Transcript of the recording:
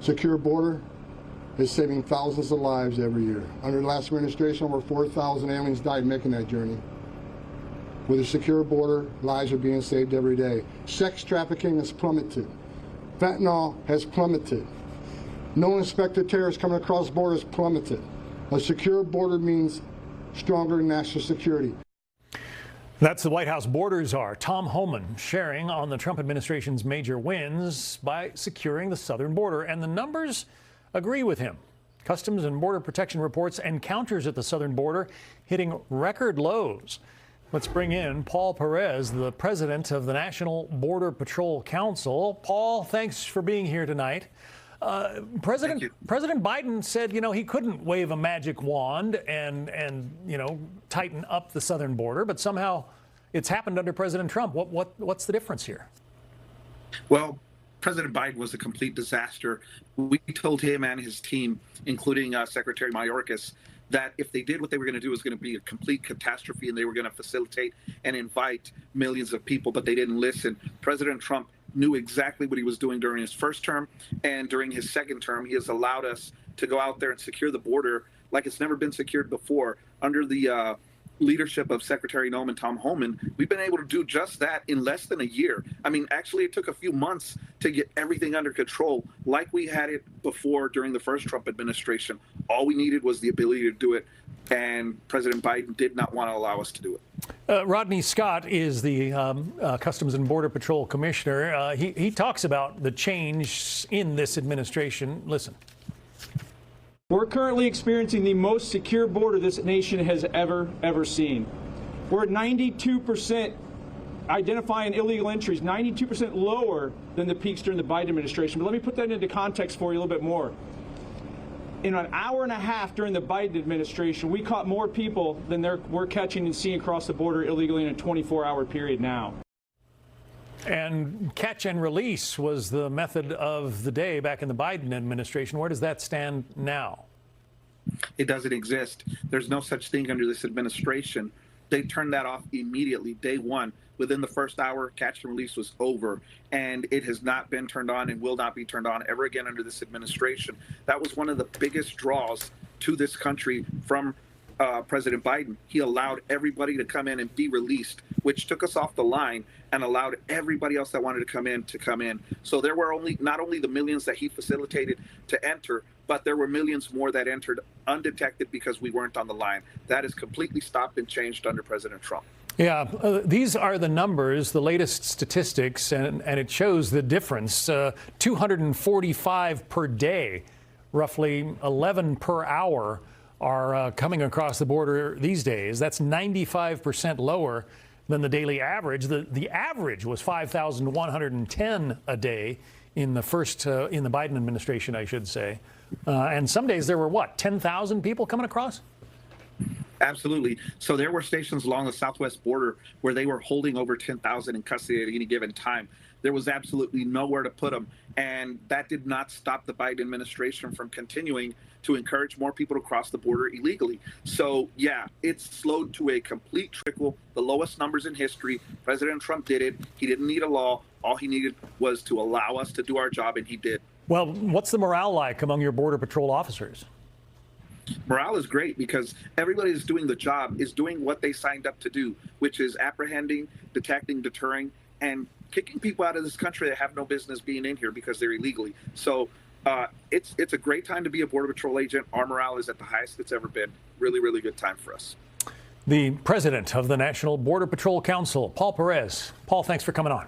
secure border is saving thousands of lives every year. Under the last administration, over 4,000 aliens died making that journey. With a secure border, lives are being saved every day. Sex trafficking has plummeted. Fentanyl has plummeted. No inspected terrorists coming across borders plummeted. A secure border means stronger national security. That's the White House border czar, Tom Homan, sharing on the Trump administration's major wins by securing the southern border. And the numbers agree with him. Customs and Border Protection reports encounters at the southern border hitting record lows. Let's bring in Paul Perez, the president of the National Border Patrol Council. Paul, thanks for being here tonight. President Biden said, he couldn't wave a magic wand and tighten up the southern border, but somehow it's happened under President Trump. What's the difference here? Well, President Biden was a complete disaster. We told him and his team, including Secretary Mayorkas, that if they did what they were going to do, it was going to be a complete catastrophe, and they were going to facilitate and invite millions of people, but they didn't listen. President Trump knew exactly what he was doing during his first term, and during his second term, he has allowed us to go out there and secure the border like it's never been secured before. Under the leadership of Secretary Noam and Tom Homan, we've been able to do just that in less than a year. I mean, actually, it took a few months to get everything under control like we had it before during the first Trump administration. All we needed was the ability to do it, and President Biden did not want to allow us to do it. Rodney Scott is the Customs and Border Patrol Commissioner. He talks about the change in this administration. Listen. We're currently experiencing the most secure border this nation has ever seen. We're at 92% identifying illegal entries, 92% lower than the peaks during the Biden administration. But let me put that into context for you a little bit more. In an hour and a half during the Biden administration, we caught more people than we're catching and seeing across the border illegally in a 24-hour period now. And catch and release was the method of the day back in the Biden administration. Where does that stand now? It doesn't exist. There's no such thing under this administration. They turned that off immediately, day one. Within the first hour, catch and release was over, and it has not been turned on and will not be turned on ever again under this administration. That was one of the biggest draws to this country from President Biden. He allowed everybody to come in and be released, which took us off the line and allowed everybody else that wanted to come in. So there were not only the millions that he facilitated to enter, but there were millions more that entered undetected because we weren't on the line. That is completely stopped and changed under President Trump. Yeah, these are the numbers, the latest statistics, and it shows the difference. 245 per day, roughly 11 per hour are coming across the border these days. That's 95% lower than the daily average. The average was 5,110 a day in the Biden administration, I should say. And some days there were, 10,000 people coming across? Absolutely. So there were stations along the southwest border where they were holding over 10,000 in custody at any given time. There was absolutely nowhere to put them. And that did not stop the Biden administration from continuing to encourage more people to cross the border illegally. So, yeah, it's slowed to a complete trickle, the lowest numbers in history. President Trump did it. He didn't need a law. All he needed was to allow us to do our job, and he did. Well, what's the morale like among your Border Patrol officers? Morale is great because everybody is doing the job, is doing what they signed up to do, which is apprehending, detecting, deterring, and kicking people out of this country that have no business being in here because they're illegally. So it's a great time to be a Border Patrol agent. Our morale is at the highest it's ever been. Really, really good time for us. The president of the National Border Patrol Council, Paul Perez. Paul, thanks for coming on.